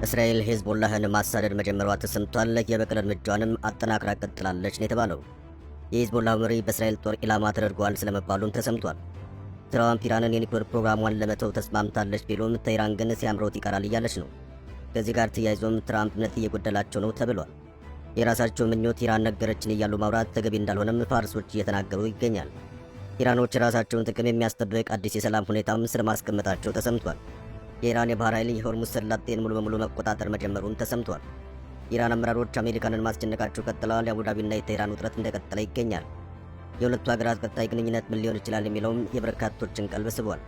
እስራኤል ሄዝቦላህን ማሳደድ መጀመሯ ተሰምቷል። የበቀል እርምጃዋንም አጠናክራ ቀጥላለች ነው የተባለው። የሄዝቦላህ መሪ በእስራኤል ጦር ኢላማ ተደርጓል ስለመባሉም ተሰምቷል። ትራምፕ ኢራንን የኒውክሌር ፕሮግራሟን ለመተው ተስማምታለች ቢሉም ተኢራን ግን ሲያምሮት ይቀራል እያለች ነው። ከዚህ ጋር ተያይዞም ትራምፕ እምነት እየጎደላቸው ነው ተብሏል። የራሳቸው ምኞት ኢራን ነገረችን እያሉ ማውራት ተገቢ እንዳልሆነም ፋርሶች እየተናገሩ ይገኛል። ኢራኖች የራሳቸውን ጥቅም የሚያስጠብቅ አዲስ የሰላም ሁኔታም ስለማስቀመጣቸው ተሰምቷል። የኢራን የባህር ኃይል የሆርሙዝ ሰላጤን ሙሉ በሙሉ መቆጣጠር መጀመሩን ተሰምቷል። የኢራን አመራሮች አሜሪካንን ማስጨነቃቸው ቀጥለዋል። የአቡዳቢና የቴህራን ውጥረት እንደቀጠለ ይገኛል። የሁለቱ ሀገራት ቀጣይ ግንኙነት ምን ሊሆን ይችላል የሚለውም የበርካቶችን ቀልብ ስቧል።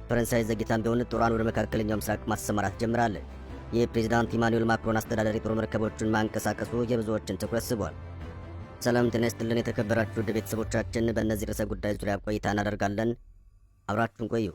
ፈረንሳይ ዘግይታም ቢሆን ጦሯን ወደ መካከለኛው ምስራቅ ማሰማራት ጀምራለች። የፕሬዚዳንት ኢማኑኤል ማክሮን አስተዳደር የጦር መርከቦችን ማንቀሳቀሱ የብዙዎችን ትኩረት ስቧል። ሰላም ጤና ይስጥልን የተከበራችሁ ውድ ቤተሰቦቻችን፣ በእነዚህ ርዕሰ ጉዳዮች ዙሪያ ቆይታ እናደርጋለን። አብራችሁን ቆዩ።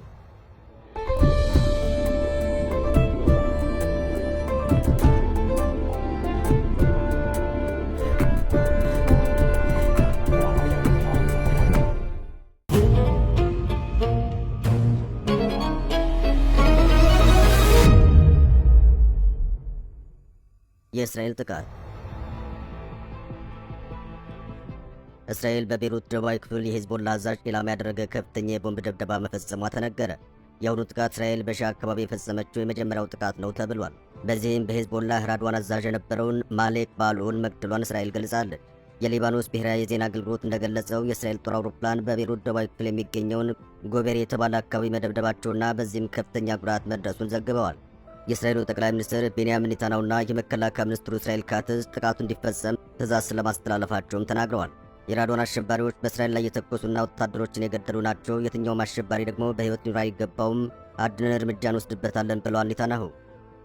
የእስራኤል ጥቃት። እስራኤል በቤይሩት ደቡባዊ ክፍል የሄዝቦላ አዛዥ ኢላማ ያደረገ ከፍተኛ የቦምብ ድብደባ መፈጸሟ ተነገረ። የአሁኑ ጥቃት እስራኤል በሺዓ አካባቢ የፈጸመችው የመጀመሪያው ጥቃት ነው ተብሏል። በዚህም በሄዝቦላ ራድዋን አዛዥ የነበረውን ማሌክ ባልኦን መግደሏን እስራኤል ገልጻለች። የሊባኖስ ብሔራዊ የዜና አገልግሎት እንደገለጸው የእስራኤል ጦር አውሮፕላን በቤይሩት ደቡባዊ ክፍል የሚገኘውን ጎቤር የተባለ አካባቢ መደብደባቸውና በዚህም ከፍተኛ ጉዳት መድረሱን ዘግበዋል። የእስራኤሉ ጠቅላይ ሚኒስትር ቤንያሚን ኔታንያሁና የመከላከያ ሚኒስትሩ እስራኤል ካትዝ ጥቃቱ እንዲፈጸም ትዕዛዝ ስለማስተላለፋቸውም ተናግረዋል። የራድዋን አሸባሪዎች በእስራኤል ላይ የተኮሱና ወታደሮችን የገደሉ ናቸው። የትኛውም አሸባሪ ደግሞ በሕይወት ሊኖር አይገባውም፣ አድነን እርምጃ እንወስድበታለን ብለዋል ኔታንያሁ።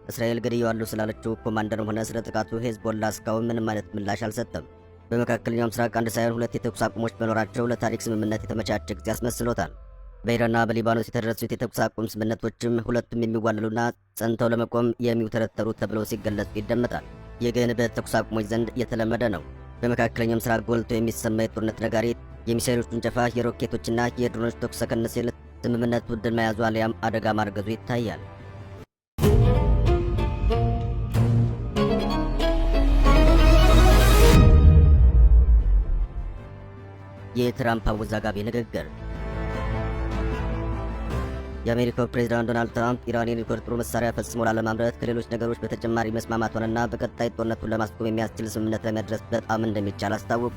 እስራኤል ገድያዋለሁ ስላለችው ኮማንደርም ሆነ ስለ ጥቃቱ ሄዝቦላ እስካሁን ምንም አይነት ምላሽ አልሰጠም። በመካከለኛው ምስራቅ አንድ ሳይሆን ሁለት የተኩስ አቁሞች መኖራቸው ለታሪክ ስምምነት የተመቻቸ ጊዜ አስመስሎታል። በኢራንና በሊባኖስ የተደረሱት የተኩስ አቁም ስምምነቶችም ሁለቱም የሚዋለሉና ጸንተው ለመቆም የሚውተረተሩ ተብለው ሲገለጹ ይደመጣል። ይህ ግን በተኩስ አቁሞች ዘንድ የተለመደ ነው። በመካከለኛው ምስራቅ ጎልቶ የሚሰማ የጦርነት ነጋሪት የሚሳኤሎች ጭንጨፋ፣ የሮኬቶችና የድሮኖች ተኩስ ሰከን ሲል ስምምነቱ ድል መያዙ አሊያም አደጋ ማርገዙ ይታያል። የትራምፕ አወዛጋቢ ንግግር። የአሜሪካው ፕሬዝዳንት ዶናልድ ትራምፕ ኢራን የኒውክሌር ጦር መሳሪያ ፈጽሞ ላለማምረት ከሌሎች ነገሮች በተጨማሪ መስማማቷንና በቀጣይ ጦርነቱን ለማስቆም የሚያስችል ስምምነት ለመድረስ በጣም እንደሚቻል አስታወቁ።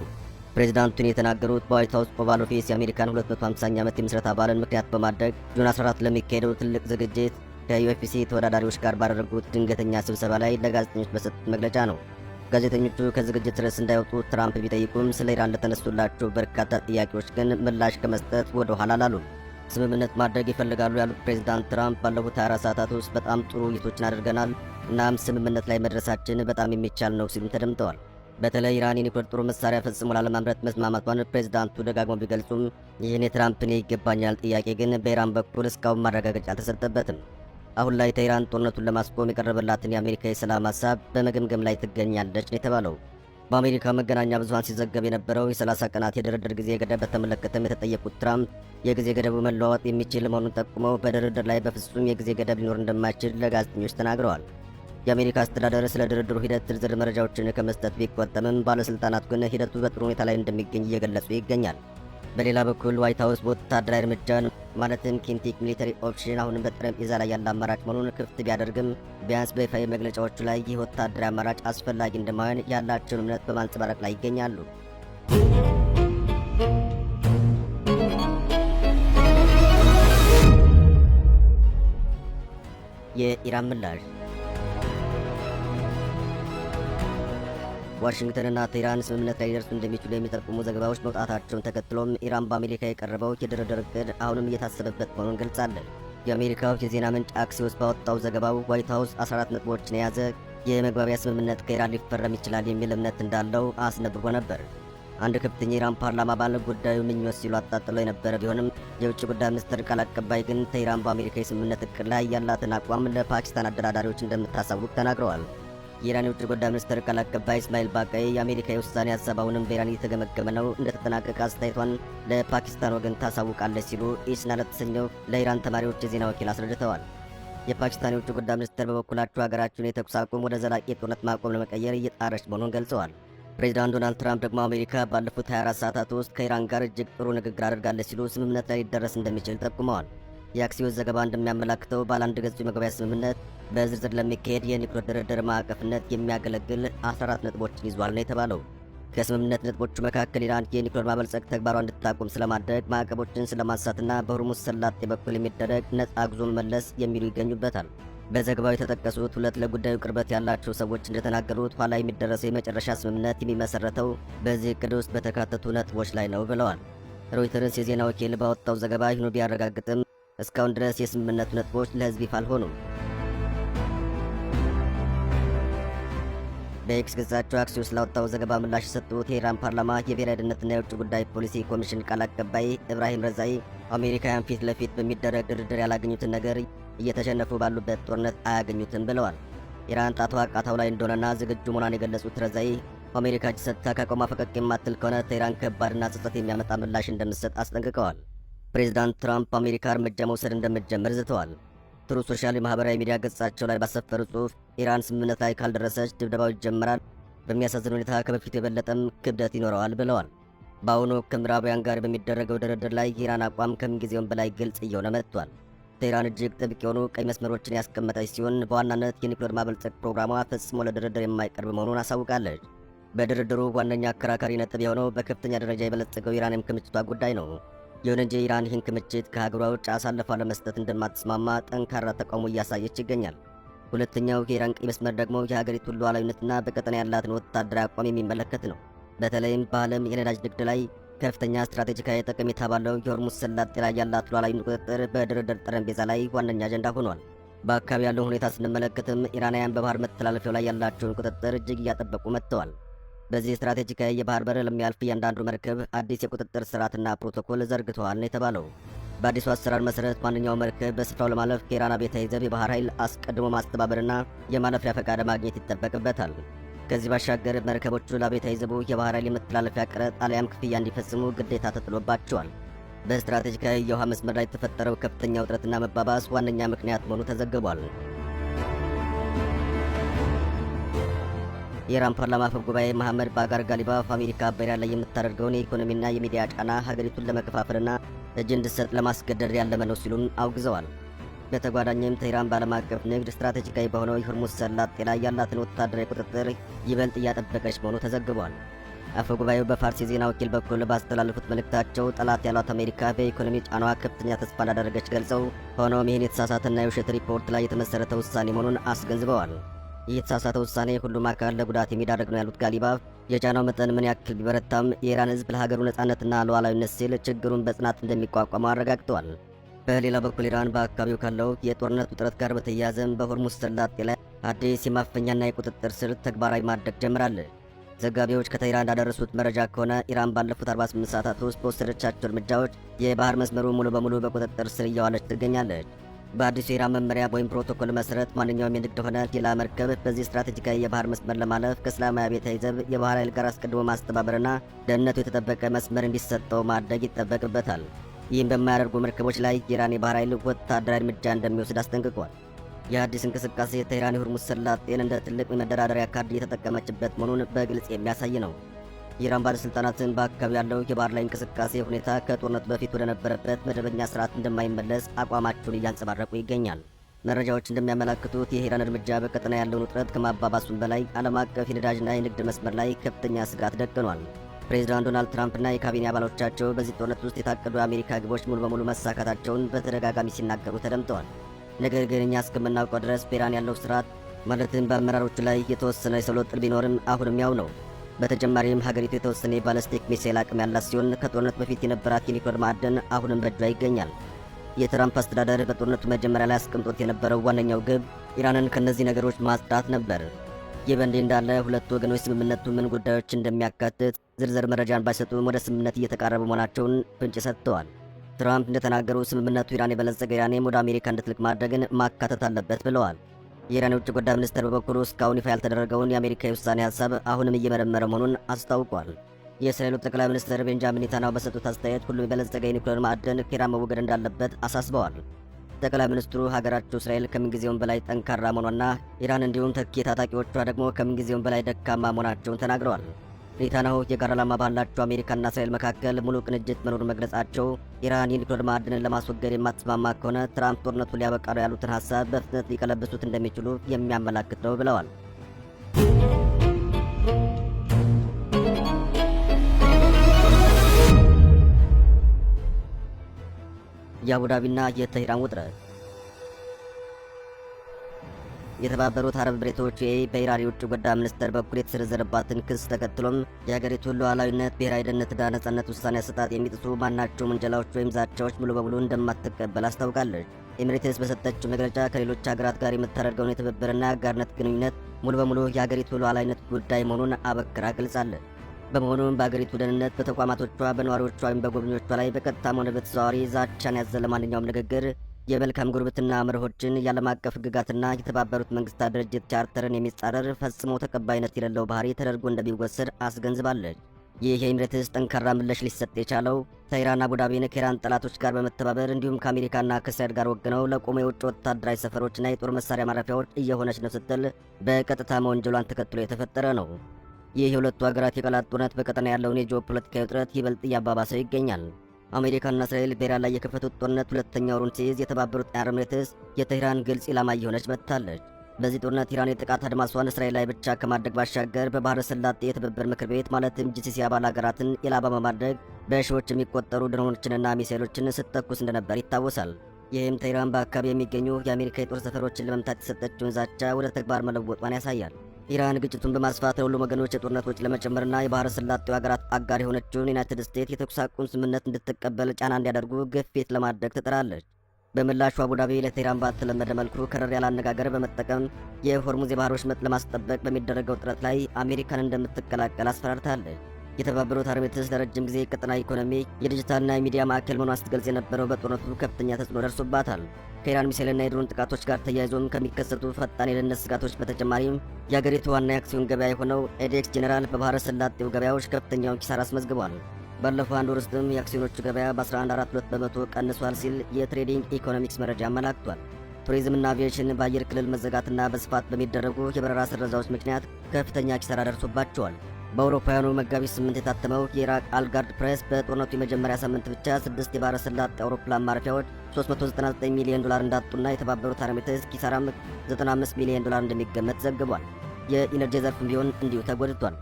ፕሬዝዳንቱን የተናገሩት በዋይት ሀውስ ኦቫል ኦፊስ የአሜሪካን 250ኛ ዓመት የምስረታ በዓልን ምክንያት በማድረግ ጁን 14 ለሚካሄደው ትልቅ ዝግጅት ከዩኤፍሲ ተወዳዳሪዎች ጋር ባደረጉት ድንገተኛ ስብሰባ ላይ ለጋዜጠኞች በሰጡት መግለጫ ነው። ጋዜጠኞቹ ከዝግጅት ርዕስ እንዳይወጡ ትራምፕ ቢጠይቁም ስለ ኢራን ለተነሱላቸው በርካታ ጥያቄዎች ግን ምላሽ ከመስጠት ወደ ኋላ አላሉም። ስምምነት ማድረግ ይፈልጋሉ ያሉት ፕሬዝዳንት ትራምፕ ባለፉት 24 ሰዓታት ውስጥ በጣም ጥሩ ውይይቶችን አድርገናል፣ እናም ስምምነት ላይ መድረሳችን በጣም የሚቻል ነው ሲሉም ተደምጠዋል። በተለይ ኢራን የኒውክሌር ጦር መሳሪያ ፈጽሞ ላለማምረት መስማማቷን ፕሬዝዳንቱ ደጋግመው ቢገልጹም ይህን የትራምፕን ይገባኛል ጥያቄ ግን በኢራን በኩል እስካሁን ማረጋገጫ አልተሰጠበትም። አሁን ላይ ተኢራን ጦርነቱን ለማስቆም የቀረበላትን የአሜሪካ የሰላም ሀሳብ በመገምገም ላይ ትገኛለች ነው የተባለው። በአሜሪካ መገናኛ ብዙኃን ሲዘገብ የነበረው የ30 ቀናት የድርድር ጊዜ ገደብ በተመለከተም የተጠየቁት ትራምፕ የጊዜ ገደቡ መለዋወጥ የሚችል መሆኑን ጠቁመው በድርድር ላይ በፍጹም የጊዜ ገደብ ሊኖር እንደማይችል ለጋዜጠኞች ተናግረዋል። የአሜሪካ አስተዳደር ስለ ድርድሩ ሂደት ዝርዝር መረጃዎችን ከመስጠት ቢቆጠምም ባለሥልጣናት ግን ሂደቱ በጥሩ ሁኔታ ላይ እንደሚገኝ እየገለጹ ይገኛል። በሌላ በኩል ዋይት ሀውስ በወታደራዊ እርምጃን ማለትም ኪንቲክ ሚሊተሪ ኦፕሽን አሁንም በጠረጴዛ ላይ ያለ አማራጭ መሆኑን ክፍት ቢያደርግም ቢያንስ በይፋዊ መግለጫዎቹ ላይ ይህ ወታደራዊ አማራጭ አስፈላጊ እንደማይሆን ያላቸውን እምነት በማንጸባረቅ ላይ ይገኛሉ። የኢራን ምላሽ። ዋሽንግተንና ቴህራን ስምምነት ላይ ሊደርሱ እንደሚችሉ የሚጠቁሙ ዘገባዎች መውጣታቸውን ተከትሎም ኢራን በአሜሪካ የቀረበው የድርድር እቅድ አሁንም እየታሰበበት መሆኑን ገልጻለች። የአሜሪካው የዜና ምንጭ አክሲዮስ ባወጣው ዘገባው ዋይት ሀውስ 14 ነጥቦችን የያዘ የመግባቢያ ስምምነት ከኢራን ሊፈረም ይችላል የሚል እምነት እንዳለው አስነብቦ ነበር። አንድ ከፍተኛ የኢራን ፓርላማ አባል ጉዳዩ ምኞት ሲሉ አጣጥለው የነበረ ቢሆንም የውጭ ጉዳይ ሚኒስትር ቃል አቀባይ ግን ቴህራን በአሜሪካ የስምምነት እቅድ ላይ ያላትን አቋም ለፓኪስታን አደራዳሪዎች እንደምታሳውቅ ተናግረዋል። የኢራን የውጭ ጉዳይ ሚኒስትር ቃል አቀባይ እስማኤል ባቃይ የአሜሪካ የውሳኔ ሀሳብ አሁንም በኢራን እየተገመገመ ነው፣ እንደተጠናቀቀ አስተያየቷን ለፓኪስታን ወገን ታሳውቃለች ሲሉ ኢስና ለተሰኘው ለኢራን ተማሪዎች የዜና ወኪል አስረድተዋል። የፓኪስታን የውጭ ጉዳይ ሚኒስትር በበኩላቸው ሀገራቸውን የተኩስ አቁም ወደ ዘላቂ የጦርነት ማቆም ለመቀየር እየጣረች መሆኑን ገልጸዋል። ፕሬዚዳንት ዶናልድ ትራምፕ ደግሞ አሜሪካ ባለፉት 24 ሰዓታት ውስጥ ከኢራን ጋር እጅግ ጥሩ ንግግር አድርጋለች ሲሉ ስምምነት ላይ ሊደረስ እንደሚችል ጠቁመዋል። የአክሲዮስ ዘገባ እንደሚያመላክተው ባለ አንድ ገጹ የመግቢያ ስምምነት በዝርዝር ለሚካሄድ የኒውክሌር ድርድር ማዕቀፍነት የሚያገለግል 14 ነጥቦችን ይዟል ነው የተባለው። ከስምምነት ነጥቦቹ መካከል ኢራን የኒውክሌር ማበልጸግ ተግባሯ እንድታቆም ስለማድረግ፣ ማዕቀቦችን ስለማንሳትና በሆርሙዝ ሰላጤ በኩል የሚደረግ ነጻ ጉዞ መመለስ የሚሉ ይገኙበታል። በዘገባው የተጠቀሱት ሁለት ለጉዳዩ ቅርበት ያላቸው ሰዎች እንደተናገሩት ኋላ የሚደረሰው የመጨረሻ ስምምነት የሚመሰረተው በዚህ እቅድ ውስጥ በተካተቱ ነጥቦች ላይ ነው ብለዋል። ሮይተርስ የዜና ወኪል ባወጣው ዘገባ ይህኑ ቢያረጋግጥም እስካሁን ድረስ የስምምነቱ ነጥቦች ለሕዝብ ይፋ አልሆኑም። በኤክስ ገጻቸው አክሲዮስ ላወጣው ዘገባ ምላሽ የሰጡት የኢራን ፓርላማ የብሔራዊ ደህንነትና የውጭ ጉዳይ ፖሊሲ ኮሚሽን ቃል አቀባይ ኢብራሂም ረዛኢ አሜሪካውያን ፊት ለፊት በሚደረግ ድርድር ያላገኙትን ነገር እየተሸነፉ ባሉበት ጦርነት አያገኙትም ብለዋል። ኢራን ጣቷ ቃታው ላይ እንደሆነና ዝግጁ መሆኗን የገለጹት ረዛኢ አሜሪካ እጅ ሰጥታ ከቆማ ፈቀቅ የማትል ከሆነ ተኢራን ከባድና ጸጸት የሚያመጣ ምላሽ እንደምትሰጥ አስጠንቅቀዋል። ፕሬዚዳንት ትራምፕ አሜሪካ እርምጃ መውሰድ እንደምትጀምር ዝተዋል። ትሩ ሶሻል የማህበራዊ ሚዲያ ገጻቸው ላይ ባሰፈሩ ጽሑፍ ኢራን ስምምነት ላይ ካልደረሰች ድብደባው ይጀምራል፣ በሚያሳዝን ሁኔታ ከበፊቱ የበለጠም ክብደት ይኖረዋል ብለዋል። በአሁኑ ከምዕራባውያን ጋር በሚደረገው ድርድር ላይ የኢራን አቋም ከምንጊዜውም በላይ ግልጽ እየሆነ መጥቷል። ቴህራን እጅግ ጥብቅ የሆኑ ቀይ መስመሮችን ያስቀመጠች ሲሆን በዋናነት የኒውክሌር ማበልጸግ ፕሮግራሟ ፈጽሞ ለድርድር የማይቀርብ መሆኑን አሳውቃለች። በድርድሩ ዋነኛ አከራካሪ ነጥብ የሆነው በከፍተኛ ደረጃ የበለጸገው ዩራኒየም ክምችቷ ጉዳይ ነው። ይሁን እንጂ ኢራን ይህን ክምችት ከሀገሯ ውጭ አሳልፋ ለመስጠት እንደማትስማማ ጠንካራ ተቃውሞ እያሳየች ይገኛል። ሁለተኛው የኢራን ቀይ መስመር ደግሞ የሀገሪቱን ሉዓላዊነትና በቀጠና ያላትን ወታደራዊ አቋም የሚመለከት ነው። በተለይም በዓለም የነዳጅ ንግድ ላይ ከፍተኛ ስትራቴጂካዊ ጠቀሜታ ባለው የሆርሙዝ ሰላጤ ላይ ያላት ሉዓላዊነት ቁጥጥር በድርድር ጠረጴዛ ላይ ዋነኛ አጀንዳ ሆኗል። በአካባቢ ያለውን ሁኔታ ስንመለከትም ኢራናውያን በባህር መተላለፊያው ላይ ያላቸውን ቁጥጥር እጅግ እያጠበቁ መጥተዋል። በዚህ ስትራቴጂካዊ የባህር በር ለሚያልፍ እያንዳንዱ መርከብ አዲስ የቁጥጥር ስርዓትና ፕሮቶኮል ዘርግተዋል ነው የተባለው። በአዲሱ አሰራር መሰረት ማንኛውም መርከብ በስፍራው ለማለፍ ከኢራን አብዮታዊ ዘብ የባህር ኃይል አስቀድሞ ማስተባበርና የማለፊያ ፈቃድ ማግኘት ይጠበቅበታል። ከዚህ ባሻገር መርከቦቹ ለአብዮታዊ ዘቡ የባህር ኃይል የመተላለፊያ ቀረጥ አሊያም ክፍያ እንዲፈጽሙ ግዴታ ተጥሎባቸዋል። በስትራቴጂካዊ የውሃ መስመር ላይ የተፈጠረው ከፍተኛ ውጥረትና መባባስ ዋነኛ ምክንያት መሆኑ ተዘግቧል። የኢራን ፓርላማ አፈ ጉባኤ መሐመድ ባጋር ጋሊባፍ አሜሪካ በኢራን ላይ የምታደርገውን የኢኮኖሚና የሚዲያ ጫና ሀገሪቱን ለመከፋፈልና እጅ እንድትሰጥ ለማስገደድ ያለመ ነው ሲሉም አውግዘዋል። በተጓዳኝም ቴህራን በዓለም አቀፍ ንግድ ስትራቴጂካዊ በሆነው የሆርሙዝ ሰላጤ ላይ ያላትን ወታደራዊ ቁጥጥር ይበልጥ እያጠበቀች መሆኑ ተዘግቧል። አፈ ጉባኤው በፋርስ የዜና ወኪል በኩል ባስተላለፉት መልእክታቸው ጠላት ያሏት አሜሪካ በኢኮኖሚ ጫናዋ ከፍተኛ ተስፋ እንዳደረገች ገልጸው ሆኖም ይህን የተሳሳተና የውሸት ሪፖርት ላይ የተመሰረተ ውሳኔ መሆኑን አስገንዝበዋል። ይህ የተሳሳተ ውሳኔ ሁሉም አካል ለጉዳት የሚዳረግ ነው ያሉት ጋሊባፍ የጫናው መጠን ምን ያክል ቢበረታም የኢራን ሕዝብ ለሀገሩ ነጻነትና ሉዓላዊነት ሲል ችግሩን በጽናት እንደሚቋቋመው አረጋግጠዋል። በሌላ በኩል ኢራን በአካባቢው ካለው የጦርነት ውጥረት ጋር በተያያዘም በሆርሙዝ ሰላጤ ላይ አዲስ የማፈኛና የቁጥጥር ስልት ተግባራዊ ማድረግ ጀምራለች። ዘጋቢዎች ከቴህራን እንዳደረሱት መረጃ ከሆነ ኢራን ባለፉት 48 ሰዓታት ውስጥ በወሰደቻቸው እርምጃዎች የባህር መስመሩ ሙሉ በሙሉ በቁጥጥር ስር እያዋለች ትገኛለች። በአዲሱ የኢራን መመሪያ ወይም ፕሮቶኮል መሰረት ማንኛውም የንግድ ሆነ ሌላ መርከብ በዚህ ስትራቴጂካዊ የባህር መስመር ለማለፍ ከእስላማዊ አብዮታዊ ዘብ የባህር ኃይል ጋር አስቀድሞ ማስተባበርና ደህንነቱ የተጠበቀ መስመር እንዲሰጠው ማድረግ ይጠበቅበታል። ይህም በማያደርጉ መርከቦች ላይ የኢራን የባህር ኃይል ወታደራዊ እርምጃ እንደሚወስድ አስጠንቅቋል። የአዲስ እንቅስቃሴ ቴህራን የሆርሙዝ ሰላጤን እንደ ትልቅ መደራደሪያ ካርድ እየተጠቀመችበት መሆኑን በግልጽ የሚያሳይ ነው። የኢራን ባለሥልጣናትን በአካባቢ ያለው የባህር ላይ እንቅስቃሴ ሁኔታ ከጦርነቱ በፊት ወደ ነበረበት መደበኛ ስርዓት እንደማይመለስ አቋማቸውን እያንጸባረቁ ይገኛል። መረጃዎች እንደሚያመላክቱት የኢራን እርምጃ በቀጠና ያለውን ውጥረት ከማባባሱም በላይ ዓለም አቀፍ የነዳጅና የንግድ መስመር ላይ ከፍተኛ ስጋት ደቅኗል። ፕሬዚዳንት ዶናልድ ትራምፕና የካቢኔ አባሎቻቸው በዚህ ጦርነት ውስጥ የታቀዱ የአሜሪካ ግቦች ሙሉ በሙሉ መሳካታቸውን በተደጋጋሚ ሲናገሩ ተደምጠዋል። ነገር ግን እኛ እስከምናውቀው ድረስ በኢራን ያለው ስርዓት ማለትም በአመራሮቹ ላይ የተወሰነ የሰው ለውጥ ቢኖርም አሁንም ያው ነው። በተጨማሪም ሀገሪቱ የተወሰነ የባለስቲክ ሚሳኤል አቅም ያላት ሲሆን ከጦርነት በፊት የነበራት የኒውክሌር ማዕድን አሁንም በእጇ ይገኛል። የትራምፕ አስተዳደር በጦርነቱ መጀመሪያ ላይ አስቀምጦት የነበረው ዋነኛው ግብ ኢራንን ከእነዚህ ነገሮች ማጽዳት ነበር። ይህ በእንዲህ እንዳለ ሁለቱ ወገኖች ስምምነቱ ምን ጉዳዮች እንደሚያካትት ዝርዝር መረጃን ባይሰጡም ወደ ስምምነት እየተቃረቡ መሆናቸውን ፍንጭ ሰጥተዋል። ትራምፕ እንደተናገሩ ስምምነቱ ኢራን የበለጸገ ዩራኒየም ወደ አሜሪካ እንድትልክ ማድረግን ማካተት አለበት ብለዋል። የኢራን የውጭ ጉዳይ ሚኒስትር በበኩሉ እስካሁን ይፋ ያልተደረገውን የአሜሪካ የውሳኔ ሀሳብ አሁንም እየመረመረ መሆኑን አስታውቋል። የእስራኤሉ ጠቅላይ ሚኒስትር ቤንጃሚን ኔታንያሁ በሰጡት አስተያየት ሁሉም የበለጸገ የኒውክሌር ማዕድን ከኢራን መወገድ እንዳለበት አሳስበዋል። ጠቅላይ ሚኒስትሩ ሀገራቸው እስራኤል ከምንጊዜውም በላይ ጠንካራ መሆኗና ኢራን እንዲሁም ተኪ ታጣቂዎቿ ደግሞ ከምንጊዜውም በላይ ደካማ መሆናቸውን ተናግረዋል። ኔታንያሁ የጋራ ዓላማ ባላቸው አሜሪካና እስራኤል መካከል ሙሉ ቅንጅት መኖሩን መግለጻቸው ኢራን የኒውክሌር ማዕድንን ለማስወገድ የማትስማማ ከሆነ ትራምፕ ጦርነቱን ሊያበቃ ነው ያሉትን ሀሳብ በፍጥነት ሊቀለብሱት እንደሚችሉ የሚያመላክት ነው ብለዋል። የአቡዳቢና የቴህራን ውጥረት። የተባበሩት አረብ ኤሚሬቶች በኢራን የውጭ ጉዳይ ሚኒስትር በኩል የተሰነዘረባትን ክስ ተከትሎም የሀገሪቱን ሉዓላዊነት፣ ብሔራዊ ደህንነትና ነጻነት ውሳኔ አሰጣጥ የሚጥሱ ማናቸውም ውንጀላዎች ወይም ዛቻዎች ሙሉ በሙሉ እንደማትቀበል አስታውቃለች። ኤሚሬትስ በሰጠችው መግለጫ ከሌሎች ሀገራት ጋር የምታደርገውን የትብብርና አጋርነት ግንኙነት ሙሉ በሙሉ የሀገሪቱ ሉዓላዊነት ጉዳይ መሆኑን አበክራ ገልጻለች። በመሆኑም በአገሪቱ ደህንነት፣ በተቋማቶቿ፣ በነዋሪዎቿ ወይም በጎብኚዎቿ ላይ በቀጥታም ሆነ በተዘዋዋሪ ዛቻን ያዘለ ማንኛውም ንግግር የመልካም ጉርብትና መርሆችን፣ የዓለም አቀፍ ሕግጋትና የተባበሩት መንግስታት ድርጅት ቻርተርን የሚጻረር ፈጽሞ ተቀባይነት የሌለው ባህሪ ተደርጎ እንደሚወሰድ አስገንዝባለች። ይህ የኤሚሬትስ ጠንካራ ምላሽ ሊሰጥ የቻለው ቴህራን አቡዳቢን ከኢራን ጠላቶች ጋር በመተባበር እንዲሁም ከአሜሪካና ከእስራኤል ጋር ወግነው ለቆሙ የውጭ ወታደራዊ ሰፈሮችና የጦር መሳሪያ ማረፊያዎች እየሆነች ነው ስትል በቀጥታ መወንጀሏን ተከትሎ የተፈጠረ ነው። ይህ የሁለቱ ሀገራት የቃላት ጦርነት በቀጠና ያለውን የጂኦፖለቲካዊ ውጥረት ይበልጥ እያባባሰው ይገኛል። አሜሪካና እስራኤል በኢራን ላይ የከፈቱት ጦርነት ሁለተኛ ወሩን ሲይዝ የተባበሩት አረብ ኤሚሬትስ የቴህራን ግልጽ ኢላማ እየሆነች መጥታለች። በዚህ ጦርነት ኢራን የጥቃት አድማሷን እስራኤል ላይ ብቻ ከማድረግ ባሻገር በባህረ ሰላጤ የትብብር ምክር ቤት ማለትም ጂሲሲ አባል ሀገራትን ኢላማ በማድረግ በሺዎች የሚቆጠሩ ድሮኖችንና ሚሳኤሎችን ስትተኩስ እንደነበር ይታወሳል። ይህም ቴህራን በአካባቢ የሚገኙ የአሜሪካ የጦር ሰፈሮችን ለመምታት የሰጠችውን ዛቻ ወደ ተግባር መለወጧን ያሳያል። ኢራን ግጭቱን በማስፋት ለሁሉም ወገኖች የጦርነት ወጪ ለመጨመርና የባህረ ሰላጤው ሀገራት አጋር የሆነችውን ዩናይትድ ስቴትስ የተኩስ አቁም ስምምነት እንድትቀበል ጫና እንዲያደርጉ ግፊት ለማድረግ ትጥራለች። በምላሹ አቡዳቢ ለቴህራን ባልተለመደ መልኩ ከረር ያለ አነጋገር በመጠቀም የሆርሙዝ የባህር ወሽመጥ ለማስጠበቅ በሚደረገው ጥረት ላይ አሜሪካን እንደምትቀላቀል አስፈራርታለች። የተባበሩት አረብ ኤሚሬትስ ለረጅም ጊዜ የቀጠናዊ ኢኮኖሚ፣ የዲጂታልና የሚዲያ ማዕከል መሆኗን ስትገልጽ የነበረው በጦርነቱ ከፍተኛ ተጽዕኖ ደርሶባታል። ከኢራን ሚሳኤልና የድሮን ጥቃቶች ጋር ተያይዞም ከሚከሰቱ ፈጣን የደህንነት ስጋቶች በተጨማሪም የአገሪቱ ዋና የአክሲዮን ገበያ የሆነው ኤዴክስ ጄኔራል በባህረ ሰላጤው ገበያዎች ከፍተኛውን ኪሳራ አስመዝግቧል። ባለፈው አንድ ወር ውስጥም የአክሲዮኖቹ ገበያ በ11.42 በመቶ ቀንሷል ሲል የትሬዲንግ ኢኮኖሚክስ መረጃ አመላክቷል። ቱሪዝምና አቪዬሽን በአየር ክልል መዘጋትና በስፋት በሚደረጉ የበረራ ስረዛዎች ምክንያት ከፍተኛ ኪሳራ ደርሶባቸዋል። በአውሮፓውያኑ መጋቢት 8 የታተመው የኢራቅ አልጋርድ ፕሬስ በጦርነቱ የመጀመሪያ ሳምንት ብቻ 6 የባህረ ሰላጤ አውሮፕላን ማረፊያዎች $399 ሚሊዮን እንዳጡና የተባበሩት አረብ ኤሚሬትስ ኪሳራም $95 ሚሊዮን እንደሚገመት ዘግቧል። የኢነርጂ ዘርፍም ቢሆን እንዲሁ ተጎድቷል።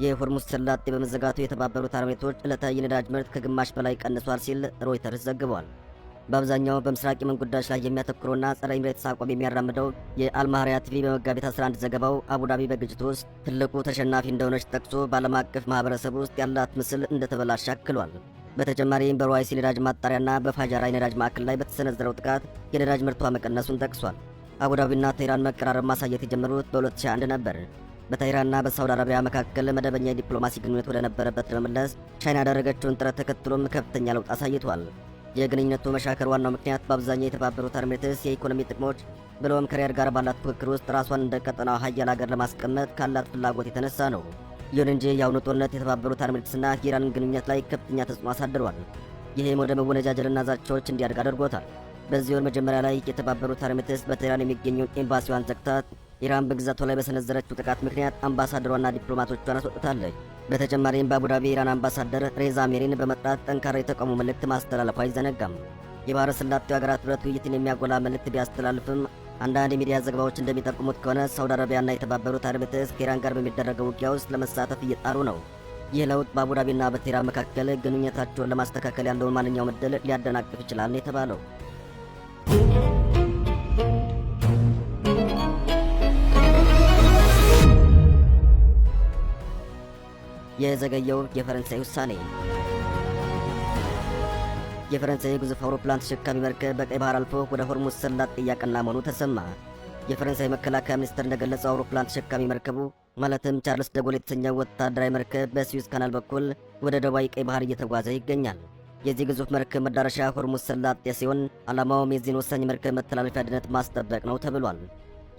የሆርሙዝ ሰላጤ በመዘጋቱ የተባበሩት አረብ ኤሚሬቶች ዕለታዊ የነዳጅ ምርት ከግማሽ በላይ ቀንሷል ሲል ሮይተርስ ዘግቧል። በአብዛኛው በምስራቅ የመን ጉዳዮች ላይ የሚያተኩረውና ጸረ ኤሚሬትስ አቋም የሚያራምደው የአልማህሪያ ቲቪ በመጋቢት 11 ዘገባው አቡዳቢ በግጭቱ ውስጥ ትልቁ ተሸናፊ እንደሆነች ጠቅሶ በዓለም አቀፍ ማህበረሰብ ውስጥ ያላት ምስል እንደተበላሸ አክሏል። በተጨማሪም በሩዋይሲ ነዳጅ ማጣሪያና በፋጃራ የነዳጅ ማዕከል ላይ በተሰነዘረው ጥቃት የነዳጅ ምርቷ መቀነሱን ጠቅሷል። አቡዳቢና ቴህራን መቀራረብ ማሳየት የጀመሩት በ2001 ነበር። በቴህራንና በሳውዲ አረቢያ መካከል መደበኛ የዲፕሎማሲ ግንኙነት ወደ ነበረበት ለመመለስ ቻይና ያደረገችውን ጥረት ተከትሎም ከፍተኛ ለውጥ አሳይቷል። የግንኙነቱ መሻከር ዋናው ምክንያት በአብዛኛው የተባበሩት አረብ ኤሚሬትስ የኢኮኖሚ ጥቅሞች ብሎም ከሪያድ ጋር ባላት ፉክክር ውስጥ ራሷን እንደ ቀጠናው ሀያል ሀገር ለማስቀመጥ ካላት ፍላጎት የተነሳ ነው። ይሁን እንጂ የአሁኑ ጦርነት የተባበሩት አረብ ኤሚሬትስና የኢራንን ግንኙነት ላይ ከፍተኛ ተጽዕኖ አሳድሯል። ይህም ወደ መወነጃጀልና ዛቻዎች እንዲያድግ አድርጎታል። በዚህ ወር መጀመሪያ ላይ የተባበሩት አረብ ኤሚሬትስ በቴህራን የሚገኘውን ኤምባሲዋን ዘግታ ኢራን በግዛቷ ላይ በሰነዘረችው ጥቃት ምክንያት አምባሳደሯና ዲፕሎማቶቿን አስወጥታለች። በተጨማሪም በአቡዳቢ የኢራን አምባሳደር ሬዛ ሜሪን በመጥራት ጠንካራ የተቃውሞ መልእክት ማስተላለፏ አይዘነጋም። የባህረ ሰላጤው ሀገራት ህብረት ውይይትን የሚያጎላ መልእክት ቢያስተላልፍም አንዳንድ የሚዲያ ዘገባዎች እንደሚጠቁሙት ከሆነ ሳውዲ አረቢያና የተባበሩት አረብ ኤሚሬትስ ከኢራን ጋር በሚደረገው ውጊያ ውስጥ ለመሳተፍ እየጣሩ ነው። ይህ ለውጥ በአቡዳቢና በቴህራን መካከል ግንኙነታቸውን ለማስተካከል ያለውን ማንኛውም ዕድል ሊያደናቅፍ ይችላል ነው የተባለው። የዘገየው የፈረንሳይ ውሳኔ። የፈረንሳይ ግዙፍ አውሮፕላን ተሸካሚ መርከብ በቀይ ባህር አልፎ ወደ ሆርሙዝ ሰላጤ እያቀና መሆኑ ተሰማ። የፈረንሳይ መከላከያ ሚኒስቴር እንደገለጸው አውሮፕላን ተሸካሚ መርከቡ ማለትም ቻርልስ ደጎል የተሰኘው ወታደራዊ መርከብ በስዊዝ ካናል በኩል ወደ ደቡባዊ ቀይ ባህር እየተጓዘ ይገኛል። የዚህ ግዙፍ መርከብ መዳረሻ ሆርሙዝ ሰላጤ ሲሆን ዓላማውም የዚህን ወሳኝ መርከብ መተላለፊያ ደህንነት ማስጠበቅ ነው ተብሏል።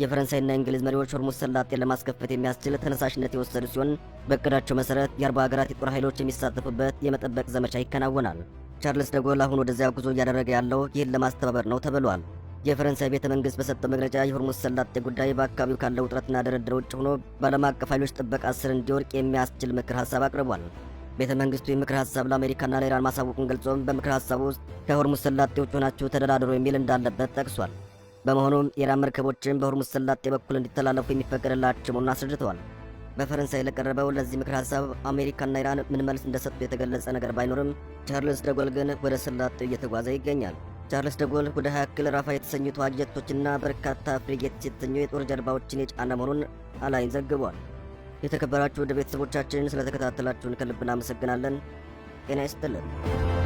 የፈረንሳይና የእንግሊዝ መሪዎች ሆርሙዝ ሰላጤን ለማስከፈት የሚያስችል ተነሳሽነት የወሰዱ ሲሆን በእቅዳቸው መሰረት የ40 ሀገራት የጦር ኃይሎች የሚሳተፉበት የመጠበቅ ዘመቻ ይከናወናል። ቻርልስ ደጎል አሁን ወደዚያ ጉዞ እያደረገ ያለው ይህን ለማስተባበር ነው ተብሏል። የፈረንሳይ ቤተ መንግስት በሰጠው መግለጫ የሆርሙዝ ሰላጤ ጉዳይ በአካባቢው ካለው ውጥረትና ድርድር ውጭ ሆኖ በዓለም አቀፍ ኃይሎች ጥበቃ ስር እንዲወድቅ የሚያስችል ምክር ሀሳብ አቅርቧል። ቤተ መንግስቱ የምክር ሀሳብ ለአሜሪካና ለኢራን ማሳወቁን ገልጾም በምክር ሀሳቡ ውስጥ ከሆርሙዝ ሰላጤ ውጭ ሆናችሁ ተደራድሩ የሚል እንዳለበት ጠቅሷል። በመሆኑም የኢራን መርከቦችን በሆርሙዝ ሰላጤ በኩል እንዲተላለፉ የሚፈቀድላቸው መሆኑን አስረድተዋል። በፈረንሳይ ለቀረበው ለዚህ ምክር ሀሳብ አሜሪካና ኢራን ምን መልስ እንደሰጡ የተገለጸ ነገር ባይኖርም ቻርልስ ደጎል ግን ወደ ሰላጤው እየተጓዘ ይገኛል። ቻርልስ ደጎል ወደ 20 ያክል ራፋ የተሰኙ ተዋጊ ጀቶችና በርካታ ፍሪጌትስ የተሰኙ የጦር ጀልባዎችን የጫነ መሆኑን አላይን ዘግቧል። የተከበራችሁ ወደ ቤተሰቦቻችን ስለተከታተላችሁን ከልብ እናመሰግናለን። ጤና ይስጥልን።